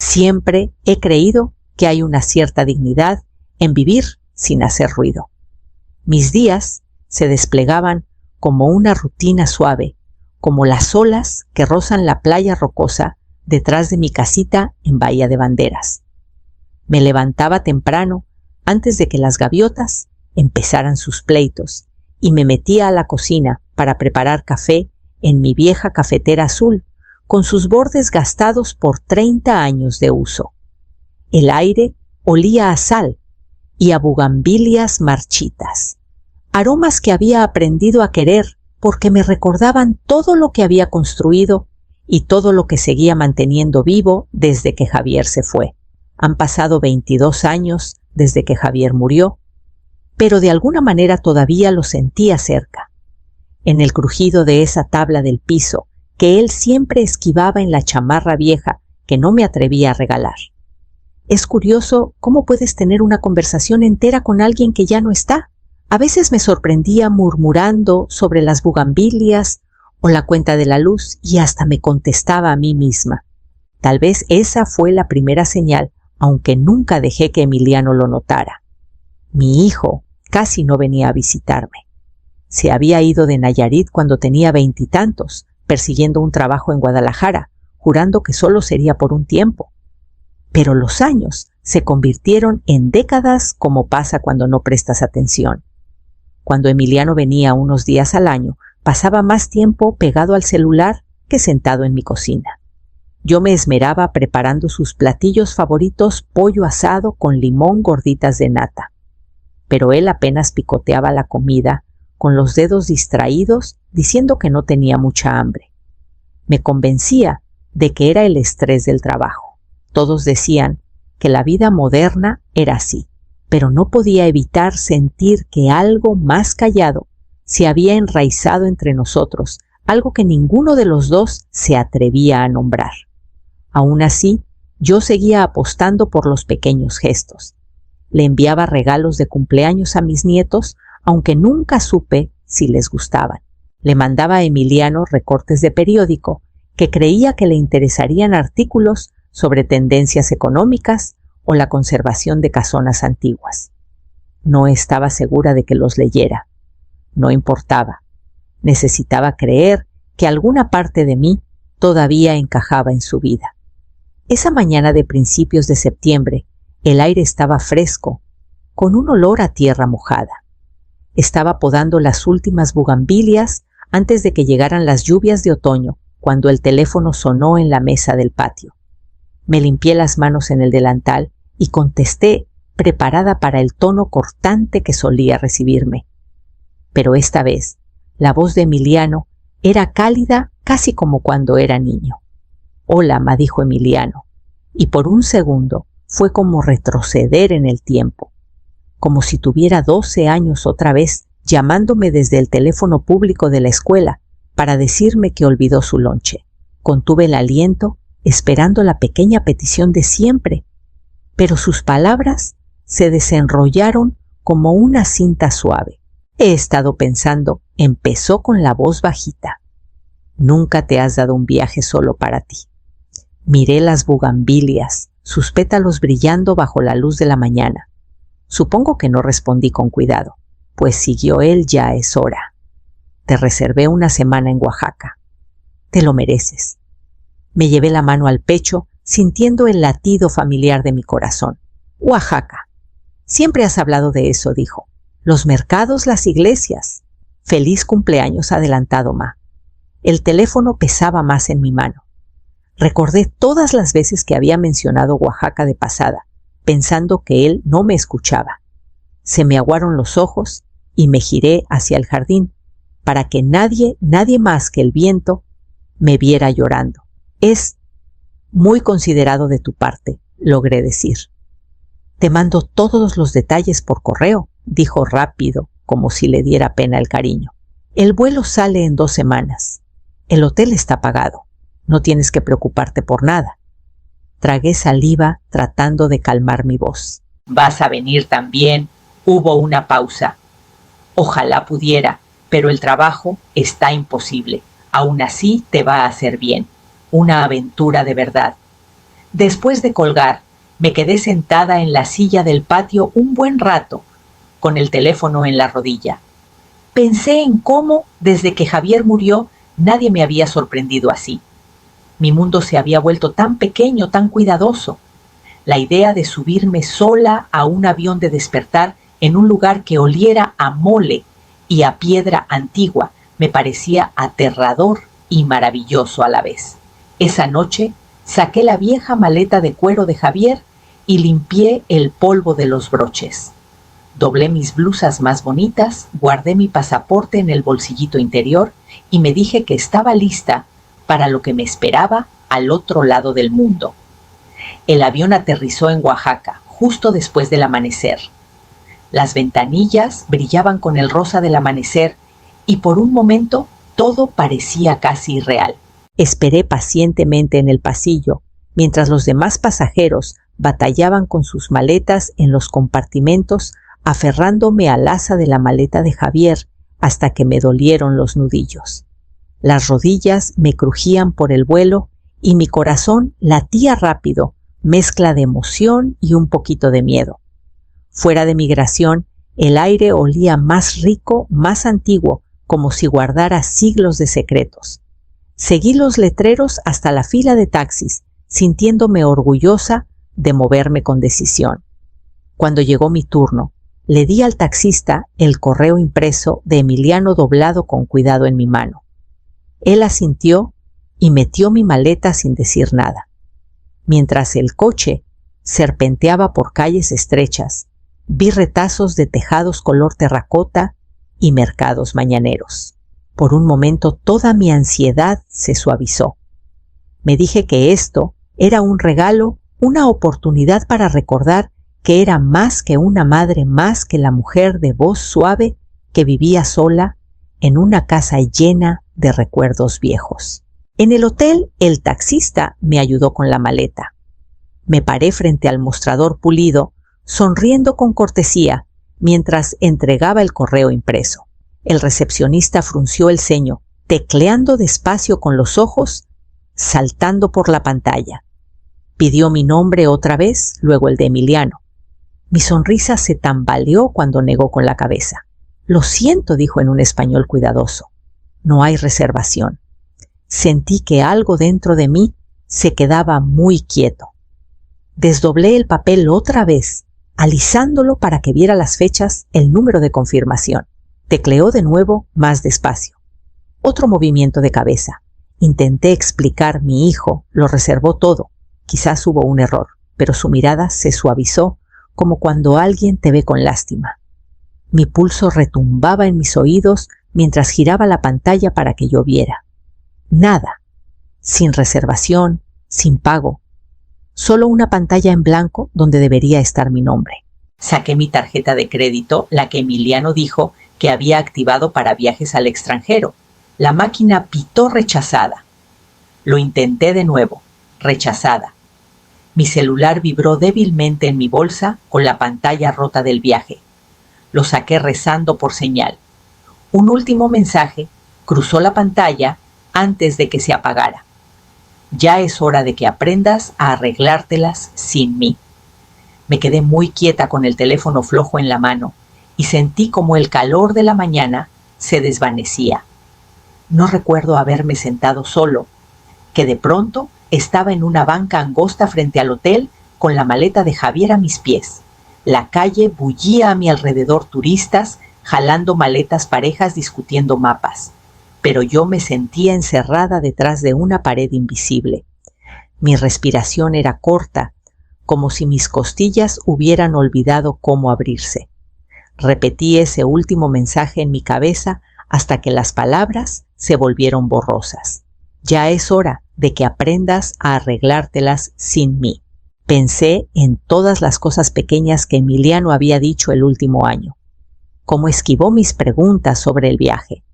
Siempre he creído que hay una cierta dignidad en vivir sin hacer ruido. Mis días se desplegaban como una rutina suave, como las olas que rozan la playa rocosa detrás de mi casita en Bahía de Banderas. Me levantaba temprano antes de que las gaviotas empezaran sus pleitos y me metía a la cocina para preparar café en mi vieja cafetera azul con sus bordes gastados por 30 años de uso. El aire olía a sal y a bugambilias marchitas, aromas que había aprendido a querer porque me recordaban todo lo que había construido y todo lo que seguía manteniendo vivo desde que Javier se fue. Han pasado 22 años desde que Javier murió, pero de alguna manera todavía lo sentía cerca, en el crujido de esa tabla del piso que él siempre esquivaba en la chamarra vieja que no me atrevía a regalar. Es curioso cómo puedes tener una conversación entera con alguien que ya no está. A veces me sorprendía murmurando sobre las bugambilias o la cuenta de la luz y hasta me contestaba a mí misma. Tal vez esa fue la primera señal, aunque nunca dejé que Emiliano lo notara. Mi hijo casi no venía a visitarme. Se había ido de Nayarit cuando tenía 20 y tantos, persiguiendo un trabajo en Guadalajara, jurando que solo sería por un tiempo. Pero los años se convirtieron en décadas como pasa cuando no prestas atención. Cuando Emiliano venía unos días al año, pasaba más tiempo pegado al celular que sentado en mi cocina. Yo me esmeraba preparando sus platillos favoritos, pollo asado con limón, gorditas de nata. Pero él apenas picoteaba la comida, con los dedos distraídos, diciendo que no tenía mucha hambre. Me convencía de que era el estrés del trabajo. Todos decían que la vida moderna era así, pero no podía evitar sentir que algo más callado se había enraizado entre nosotros, algo que ninguno de los dos se atrevía a nombrar. Aún así, yo seguía apostando por los pequeños gestos. Le enviaba regalos de cumpleaños a mis nietos, aunque nunca supe si les gustaban. Le mandaba a Emiliano recortes de periódico que creía que le interesarían, artículos sobre tendencias económicas o la conservación de casonas antiguas. No estaba segura de que los leyera. No importaba. Necesitaba creer que alguna parte de mí todavía encajaba en su vida. Esa mañana de principios de septiembre, el aire estaba fresco, con un olor a tierra mojada. Estaba podando las últimas bugambilias antes de que llegaran las lluvias de otoño, cuando el teléfono sonó en la mesa del patio. Me limpié las manos en el delantal y contesté, preparada para el tono cortante que solía recibirme. Pero esta vez, la voz de Emiliano era cálida casi como cuando era niño. «Hola», me dijo Emiliano, y por un segundo fue como retroceder en el tiempo, como si tuviera 12 años otra vez, llamándome desde el teléfono público de la escuela para decirme que olvidó su lonche. Contuve el aliento, esperando la pequeña petición de siempre, pero sus palabras se desenrollaron como una cinta suave. «He estado pensando», empezó con la voz bajita. «Nunca te has dado un viaje solo para ti». Miré las bugambilias, sus pétalos brillando bajo la luz de la mañana. Supongo que no respondí con cuidado, pues siguió él: «Ya es hora. Te reservé una semana en Oaxaca. Te lo mereces». Me llevé la mano al pecho, sintiendo el latido familiar de mi corazón. «Oaxaca. Siempre has hablado de eso», dijo. «Los mercados, las iglesias». «Feliz cumpleaños adelantado, ma». El teléfono pesaba más en mi mano. Recordé todas las veces que había mencionado Oaxaca de pasada, pensando que él no me escuchaba. Se me aguaron los ojos y me giré hacia el jardín para que nadie más que el viento me viera llorando. «Es muy considerado de tu parte», logré decir. «Te mando todos los detalles por correo», dijo rápido, como si le diera pena el cariño. «El vuelo sale en 2 semanas. El hotel está pagado. No tienes que preocuparte por nada». Tragué saliva tratando de calmar mi voz. «¿Vas a venir también?». Hubo una pausa. «Ojalá pudiera, pero el trabajo está imposible. Aún así te va a hacer bien. Una aventura de verdad. Después de colgar, me quedé sentada en la silla del patio un buen rato, con el teléfono en la rodilla. Pensé en cómo, desde que Javier murió, nadie me había sorprendido así. Mi mundo se había vuelto tan pequeño, tan cuidadoso. La idea de subirme sola a un avión de despertar en un lugar que oliera a mole y a piedra antigua me parecía aterrador y maravilloso a la vez. Esa noche saqué la vieja maleta de cuero de Javier y limpié el polvo de los broches. Doblé mis blusas más bonitas, guardé mi pasaporte en el bolsillito interior y me dije que estaba lista para lo que me esperaba al otro lado del mundo. El avión aterrizó en Oaxaca, justo después del amanecer. Las ventanillas brillaban con el rosa del amanecer y por un momento todo parecía casi irreal. Esperé pacientemente en el pasillo, mientras los demás pasajeros batallaban con sus maletas en los compartimentos, aferrándome al asa de la maleta de Javier hasta que me dolieron los nudillos. Las rodillas me crujían por el vuelo y mi corazón latía rápido, mezcla de emoción y un poquito de miedo. Fuera de migración, el aire olía más rico, más antiguo, como si guardara siglos de secretos. Seguí los letreros hasta la fila de taxis, sintiéndome orgullosa de moverme con decisión. Cuando llegó mi turno, le di al taxista el correo impreso de Emiliano doblado con cuidado en mi mano. Él asintió y metió mi maleta sin decir nada. Mientras el coche serpenteaba por calles estrechas, vi retazos de tejados color terracota y mercados mañaneros. Por un momento toda mi ansiedad se suavizó. Me dije que esto era un regalo, una oportunidad para recordar que era más que una madre, más que la mujer de voz suave que vivía sola en una casa llena de recuerdos viejos. En el hotel, el taxista me ayudó con la maleta. Me paré frente al mostrador pulido, sonriendo con cortesía, mientras entregaba el correo impreso. El recepcionista frunció el ceño, tecleando despacio con los ojos, saltando por la pantalla. Pidió mi nombre otra vez, luego el de Emiliano. Mi sonrisa se tambaleó cuando negó con la cabeza. Lo siento, dijo en un español cuidadoso. No hay reservación. Sentí que algo dentro de mí se quedaba muy quieto. Desdoblé el papel otra vez, alisándolo para que viera las fechas, el número de confirmación. Tecleó de nuevo más despacio. Otro movimiento de cabeza. Intenté explicar, mi hijo lo reservó todo. Quizás hubo un error, pero su mirada se suavizó como cuando alguien te ve con lástima. Mi pulso retumbaba en mis oídos mientras giraba la pantalla para que yo viera. Nada. Sin reservación, sin pago. Solo una pantalla en blanco donde debería estar mi nombre. Saqué mi tarjeta de crédito, la que Emiliano dijo que había activado para viajes al extranjero. La máquina pitó rechazada. Lo intenté de nuevo. Rechazada. Mi celular vibró débilmente en mi bolsa con la pantalla rota del viaje. Lo saqué rezando por señal. Un último mensaje cruzó la pantalla antes de que se apagara. Ya es hora de que aprendas a arreglártelas sin mí. Me quedé muy quieta con el teléfono flojo en la mano y sentí como el calor de la mañana se desvanecía. No recuerdo haberme sentado solo, que de pronto estaba en una banca angosta frente al hotel con la maleta de Javier a mis pies. La calle bullía a mi alrededor, turistas jalando maletas, parejas discutiendo mapas. Pero yo me sentía encerrada detrás de una pared invisible. Mi respiración era corta, como si mis costillas hubieran olvidado cómo abrirse. Repetí ese último mensaje en mi cabeza hasta que las palabras se volvieron borrosas. Ya es hora de que aprendas a arreglártelas sin mí. Pensé en todas las cosas pequeñas que Emiliano había dicho el último año. Cómo esquivó mis preguntas sobre el viaje.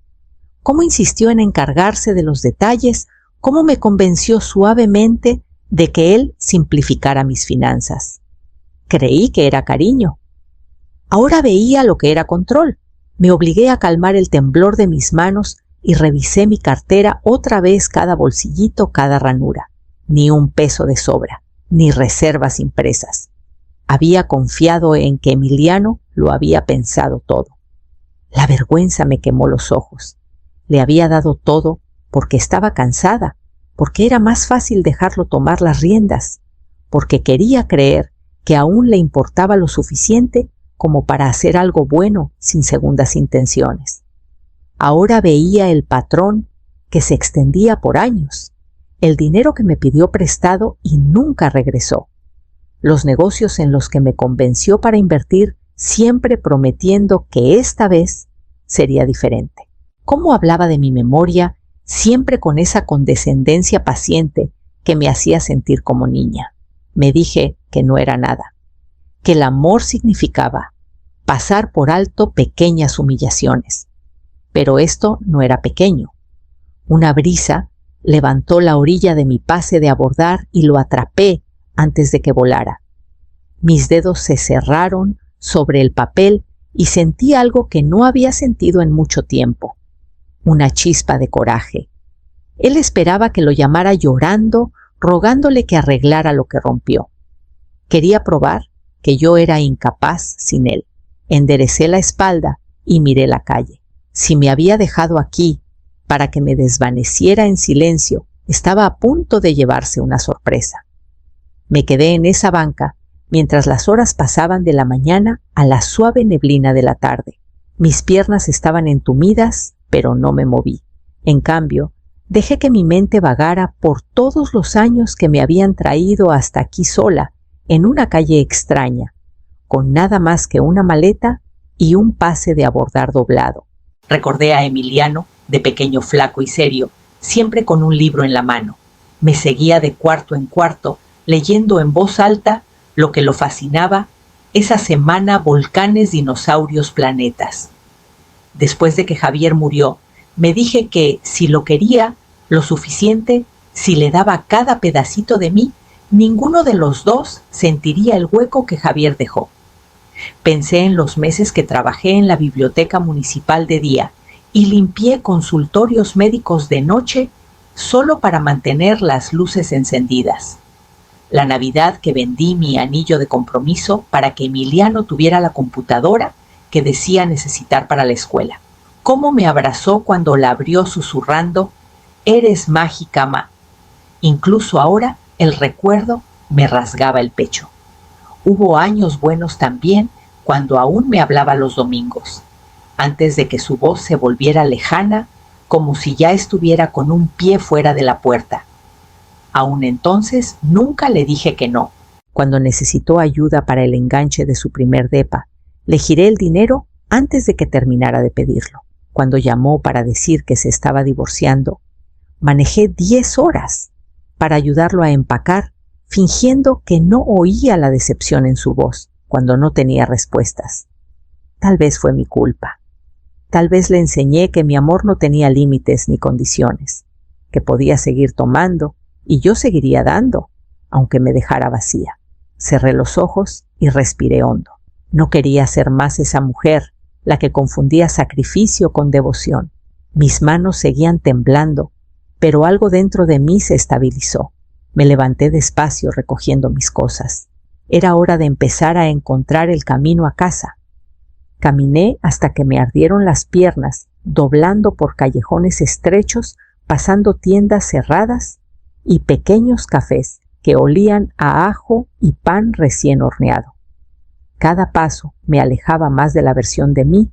Cómo insistió en encargarse de los detalles. Cómo me convenció suavemente de que él simplificara mis finanzas. Creí que era cariño. Ahora veía lo que era control. Me obligué a calmar el temblor de mis manos y revisé mi cartera otra vez, cada bolsillito, cada ranura. Ni un peso de sobra, ni reservas impresas. Había confiado en que Emiliano lo había pensado todo. La vergüenza me quemó los ojos. Le había dado todo porque estaba cansada, porque era más fácil dejarlo tomar las riendas, porque quería creer que aún le importaba lo suficiente como para hacer algo bueno sin segundas intenciones. Ahora veía el patrón que se extendía por años, el dinero que me pidió prestado y nunca regresó, los negocios en los que me convenció para invertir, siempre prometiendo que esta vez sería diferente. Cómo hablaba de mi memoria, siempre con esa condescendencia paciente que me hacía sentir como niña. Me dije que no era nada, que el amor significaba pasar por alto pequeñas humillaciones. Pero esto no era pequeño. Una brisa levantó la orilla de mi pase de abordar y lo atrapé antes de que volara. Mis dedos se cerraron sobre el papel y sentí algo que no había sentido en mucho tiempo. Una chispa de coraje. Él esperaba que lo llamara llorando, rogándole que arreglara lo que rompió. Quería probar que yo era incapaz sin él. Enderecé la espalda y miré la calle. Si me había dejado aquí para que me desvaneciera en silencio, estaba a punto de llevarse una sorpresa. Me quedé en esa banca mientras las horas pasaban de la mañana a la suave neblina de la tarde. Mis piernas estaban entumidas, pero no me moví. En cambio, dejé que mi mente vagara por todos los años que me habían traído hasta aquí sola, en una calle extraña, con nada más que una maleta y un pase de abordar doblado. Recordé a Emiliano, de pequeño, flaco y serio, siempre con un libro en la mano. Me seguía de cuarto en cuarto, leyendo en voz alta lo que lo fascinaba, esa semana volcanes, dinosaurios, planetas. Después de que Javier murió, me dije que si lo quería lo suficiente, si le daba cada pedacito de mí, ninguno de los dos sentiría el hueco que Javier dejó. Pensé en los meses que trabajé en la biblioteca municipal de día y limpié consultorios médicos de noche solo para mantener las luces encendidas. La Navidad que vendí mi anillo de compromiso para que Emiliano tuviera la computadora que decía necesitar para la escuela. Cómo me abrazó cuando la abrió susurrando: «Eres mágica, ma». Incluso ahora el recuerdo me rasgaba el pecho. Hubo años buenos también cuando aún me hablaba los domingos, antes de que su voz se volviera lejana, como si ya estuviera con un pie fuera de la puerta. Aún entonces nunca le dije que no. Cuando necesitó ayuda para el enganche de su primer depa, le giré el dinero antes de que terminara de pedirlo. Cuando llamó para decir que se estaba divorciando, manejé 10 horas para ayudarlo a empacar, fingiendo que no oía la decepción en su voz cuando no tenía respuestas. Tal vez fue mi culpa. Tal vez le enseñé que mi amor no tenía límites ni condiciones, que podía seguir tomando y yo seguiría dando, aunque me dejara vacía. Cerré los ojos y respiré hondo. No quería ser más esa mujer, la que confundía sacrificio con devoción. Mis manos seguían temblando, pero algo dentro de mí se estabilizó. Me levanté despacio recogiendo mis cosas. Era hora de empezar a encontrar el camino a casa. Caminé hasta que me ardieron las piernas, doblando por callejones estrechos, pasando tiendas cerradas y pequeños cafés que olían a ajo y pan recién horneado. Cada paso me alejaba más de la versión de mí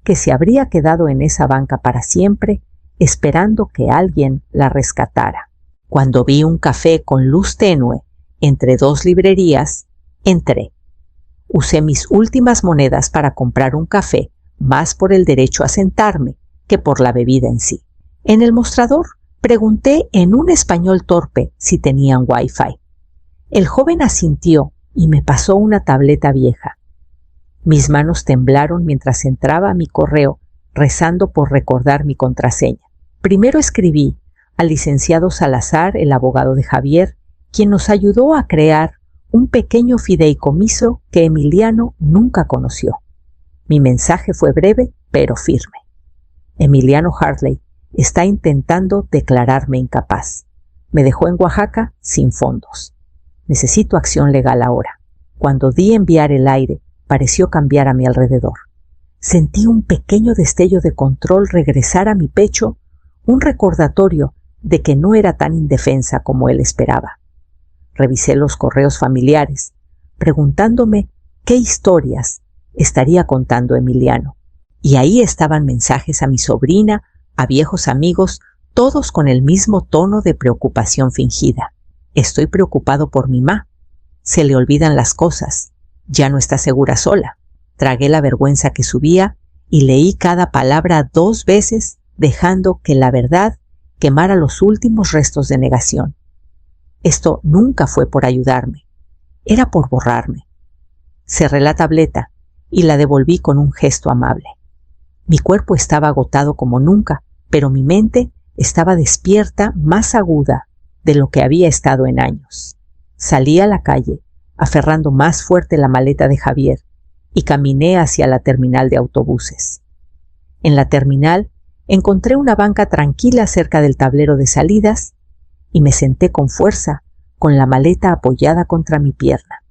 que se habría quedado en esa banca para siempre, esperando que alguien la rescatara. Cuando vi un café con luz tenue entre 2 librerías, entré. Usé mis últimas monedas para comprar un café, más por el derecho a sentarme que por la bebida en sí. En el mostrador pregunté en un español torpe si tenían Wi-Fi. El joven asintió y me pasó una tableta vieja. Mis manos temblaron mientras entraba a mi correo, rezando por recordar mi contraseña. Primero escribí al licenciado Salazar, el abogado de Javier, quien nos ayudó a crear un pequeño fideicomiso que Emiliano nunca conoció. Mi mensaje fue breve, pero firme. Emiliano Hartley está intentando declararme incapaz. Me dejó en Oaxaca sin fondos. Necesito acción legal ahora. Cuando di enviar el aire, pareció cambiar a mi alrededor. Sentí un pequeño destello de control regresar a mi pecho, un recordatorio de que no era tan indefensa como él esperaba. Revisé los correos familiares, preguntándome qué historias estaría contando Emiliano. Y ahí estaban mensajes a mi sobrina, a viejos amigos, todos con el mismo tono de preocupación fingida. Estoy preocupado por mi ma. Se le olvidan las cosas. Ya no está segura sola. Tragué la vergüenza que subía y leí cada palabra 2 veces, dejando que la verdad quemara los últimos restos de negación. Esto nunca fue por ayudarme. Era por borrarme. Cerré la tableta y la devolví con un gesto amable. Mi cuerpo estaba agotado como nunca, pero mi mente estaba despierta, más aguda de lo que había estado en años. Salí a la calle, aferrando más fuerte la maleta de Javier, y caminé hacia la terminal de autobuses. En la terminal encontré una banca tranquila cerca del tablero de salidas y me senté con fuerza, con la maleta apoyada contra mi pierna.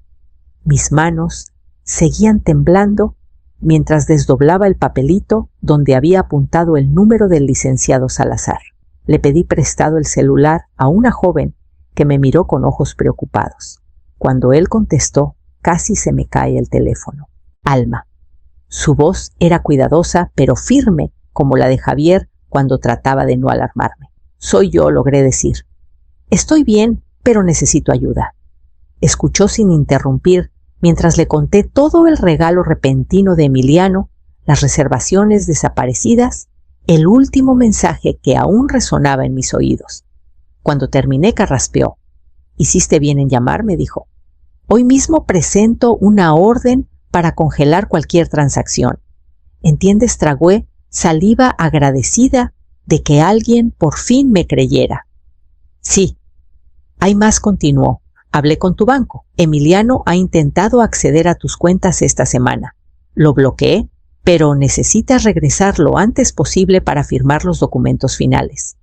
Mis manos seguían temblando mientras desdoblaba el papelito donde había apuntado el número del licenciado Salazar. Le pedí prestado el celular a una joven que me miró con ojos preocupados. Cuando él contestó, casi se me cae el teléfono. Alma. Su voz era cuidadosa, pero firme, como la de Javier cuando trataba de no alarmarme. Soy yo, logré decir. Estoy bien, pero necesito ayuda. Escuchó sin interrumpir mientras le conté todo el regalo repentino de Emiliano, las reservaciones desaparecidas, el último mensaje que aún resonaba en mis oídos. Cuando terminé, carraspeó. «Hiciste bien en llamarme», dijo. «Hoy mismo presento una orden para congelar cualquier transacción». ¿Entiendes? Tragué saliva agradecida de que alguien por fin me creyera. «Sí». «Hay más», continuó. «Hablé con tu banco. Emiliano ha intentado acceder a tus cuentas esta semana. Lo bloqueé, pero necesitas regresar lo antes posible para firmar los documentos finales».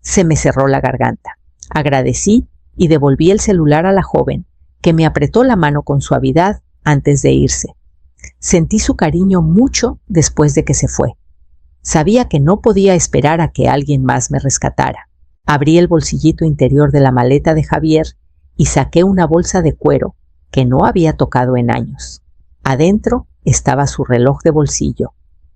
Se me cerró la garganta. Agradecí y devolví el celular a la joven, que me apretó la mano con suavidad antes de irse. Sentí su cariño mucho después de que se fue. Sabía que no podía esperar a que alguien más me rescatara. Abrí el bolsillito interior de la maleta de Javier y saqué una bolsa de cuero que no había tocado en años. Adentro estaba su reloj de bolsillo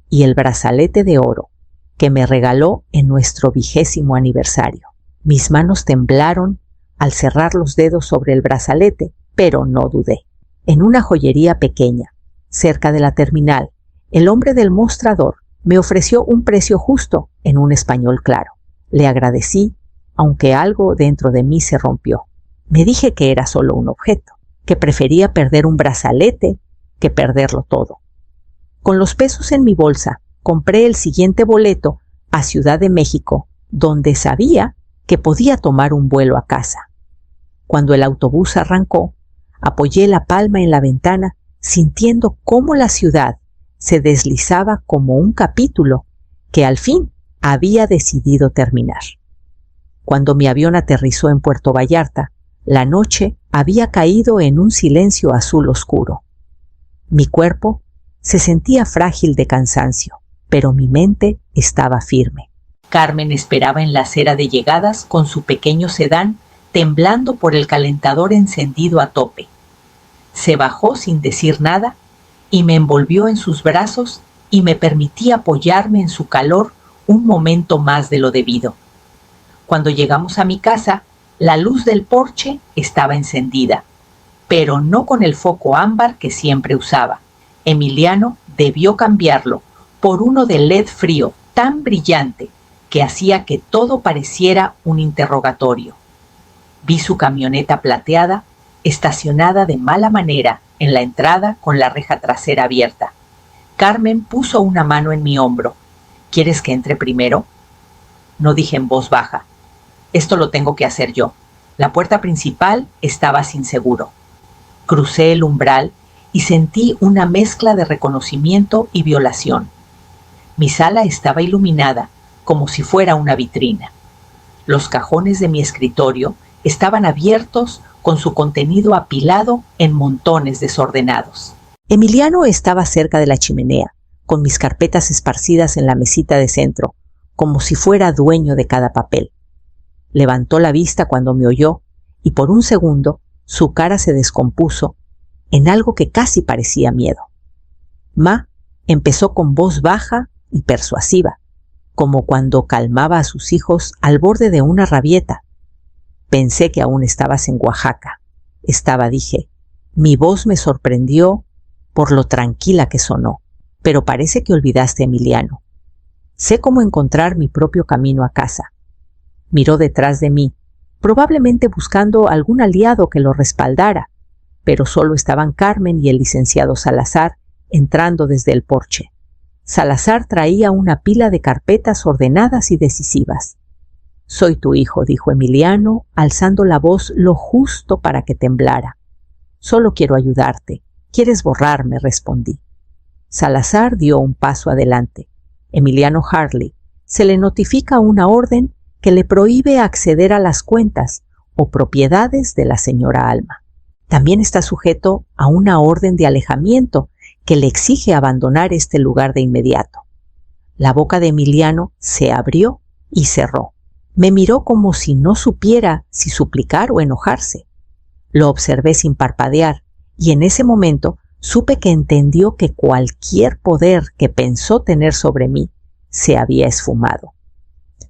y el brazalete de oro que me regaló en nuestro 20º aniversario. Mis manos temblaron al cerrar los dedos sobre el brazalete, pero no dudé. En una joyería pequeña, cerca de la terminal, el hombre del mostrador me ofreció un precio justo en un español claro. Le agradecí, aunque algo dentro de mí se rompió. Me dije que era solo un objeto, que prefería perder un brazalete que perderlo todo. Con los pesos en mi bolsa, compré el siguiente boleto a Ciudad de México, donde sabía que podía tomar un vuelo a casa. Cuando el autobús arrancó, apoyé la palma en la ventana, sintiendo cómo la ciudad se deslizaba como un capítulo que al fin había decidido terminar. Cuando mi avión aterrizó en Puerto Vallarta, la noche había caído en un silencio azul oscuro. Mi cuerpo se sentía frágil de cansancio, pero mi mente estaba firme. Carmen esperaba en la acera de llegadas con su pequeño sedán, temblando por el calentador encendido a tope. Se bajó sin decir nada y me envolvió en sus brazos y me permitía apoyarme en su calor un momento más de lo debido. Cuando llegamos a mi casa, la luz del porche estaba encendida, pero no con el foco ámbar que siempre usaba. Emiliano debió cambiarlo por uno de LED frío tan brillante que hacía que todo pareciera un interrogatorio. Vi su camioneta plateada estacionada de mala manera en la entrada con la reja trasera abierta. Carmen puso una mano en mi hombro. ¿Quieres que entre primero? No, dije en voz baja. Esto lo tengo que hacer yo. La puerta principal estaba sin seguro. Crucé el umbral y sentí una mezcla de reconocimiento y violación. Mi sala estaba iluminada como si fuera una vitrina. Los cajones de mi escritorio estaban abiertos con su contenido apilado en montones desordenados. Emiliano estaba cerca de la chimenea, con mis carpetas esparcidas en la mesita de centro, como si fuera dueño de cada papel. Levantó la vista cuando me oyó y por un segundo su cara se descompuso en algo que casi parecía miedo. Ma empezó con voz baja y persuasiva, como cuando calmaba a sus hijos al borde de una rabieta. Pensé que aún estabas en Oaxaca. Dije. Mi voz me sorprendió por lo tranquila que sonó, pero parece que olvidaste a Emiliano. Sé cómo encontrar mi propio camino a casa. Miró detrás de mí, probablemente buscando algún aliado que lo respaldara, pero solo estaban Carmen y el licenciado Salazar entrando desde el porche. Salazar traía una pila de carpetas ordenadas y decisivas. «Soy tu hijo», dijo Emiliano, alzando la voz lo justo para que temblara. «Solo quiero ayudarte. ¿Quieres borrarme?», respondí. Salazar dio un paso adelante. «Emiliano Harley, se le notifica una orden que le prohíbe acceder a las cuentas o propiedades de la señora Alma. También está sujeto a una orden de alejamiento que le exige abandonar este lugar de inmediato». La boca de Emiliano se abrió y cerró. Me miró como si no supiera si suplicar o enojarse. Lo observé sin parpadear y en ese momento supe que entendió que cualquier poder que pensó tener sobre mí se había esfumado.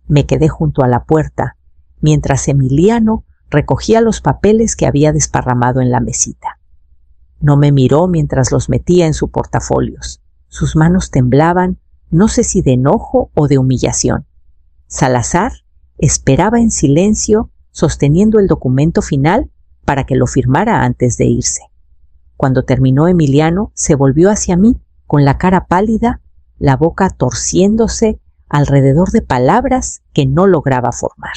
Me quedé junto a la puerta mientras Emiliano recogía los papeles que había desparramado en la mesita. No me miró mientras los metía en su portafolios. Sus manos temblaban, no sé si de enojo o de humillación. Salazar esperaba en silencio, sosteniendo el documento final para que lo firmara antes de irse. Cuando terminó Emiliano, se volvió hacia mí con la cara pálida, la boca torciéndose alrededor de palabras que no lograba formar.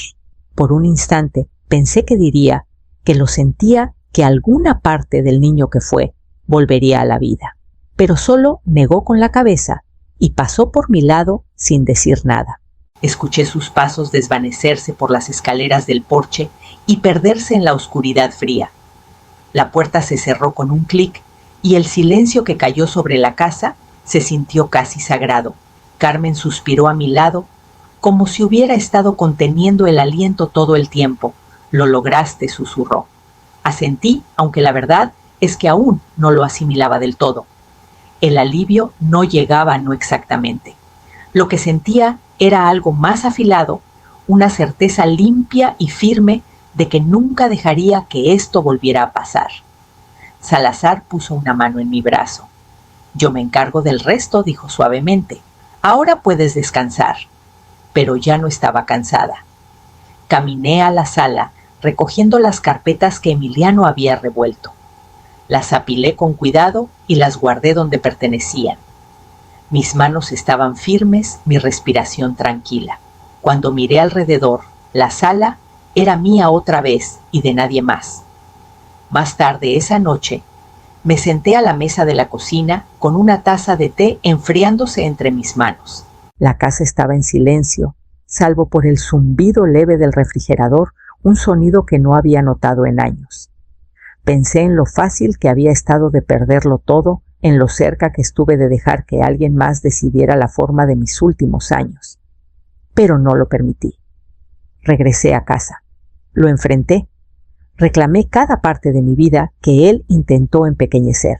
Por un instante pensé que diría que lo sentía, que alguna parte del niño que fue volvería a la vida, pero solo negó con la cabeza y pasó por mi lado sin decir nada. Escuché sus pasos desvanecerse por las escaleras del porche y perderse en la oscuridad fría. La puerta se cerró con un clic y el silencio que cayó sobre la casa se sintió casi sagrado. Carmen suspiró a mi lado como si hubiera estado conteniendo el aliento todo el tiempo. «Lo lograste», susurró. Asentí, aunque la verdad es que aún no lo asimilaba del todo. El alivio no llegaba, no exactamente. Lo que sentía era algo más afilado, una certeza limpia y firme de que nunca dejaría que esto volviera a pasar. Salazar puso una mano en mi brazo. «Yo me encargo del resto», dijo suavemente. «Ahora puedes descansar». Pero ya no estaba cansada. Caminé a la sala, recogiendo las carpetas que Emiliano había revuelto. Las apilé con cuidado y las guardé donde pertenecían. Mis manos estaban firmes, mi respiración tranquila. Cuando miré alrededor, la sala era mía otra vez y de nadie más. Más tarde esa noche, me senté a la mesa de la cocina con una taza de té enfriándose entre mis manos. La casa estaba en silencio, salvo por el zumbido leve del refrigerador, un sonido que no había notado en años. Pensé en lo fácil que había estado de perderlo todo, en lo cerca que estuve de dejar que alguien más decidiera la forma de mis últimos años. Pero no lo permití. Regresé a casa. Lo enfrenté. Reclamé cada parte de mi vida que él intentó empequeñecer.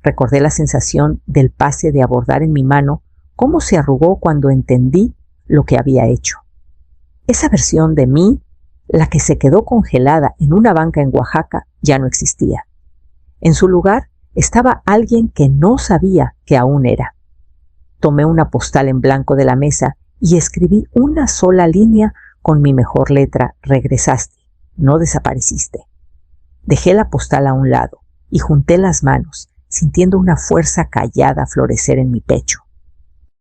Recordé la sensación del pase de abordar en mi mano, cómo se arrugó cuando entendí lo que había hecho. Esa versión de mí, la que se quedó congelada en una banca en Oaxaca, ya no existía. En su lugar estaba alguien que no sabía que aún era. Tomé una postal en blanco de la mesa y escribí una sola línea con mi mejor letra: «Regresaste, no desapareciste». Dejé la postal a un lado y junté las manos, sintiendo una fuerza callada florecer en mi pecho.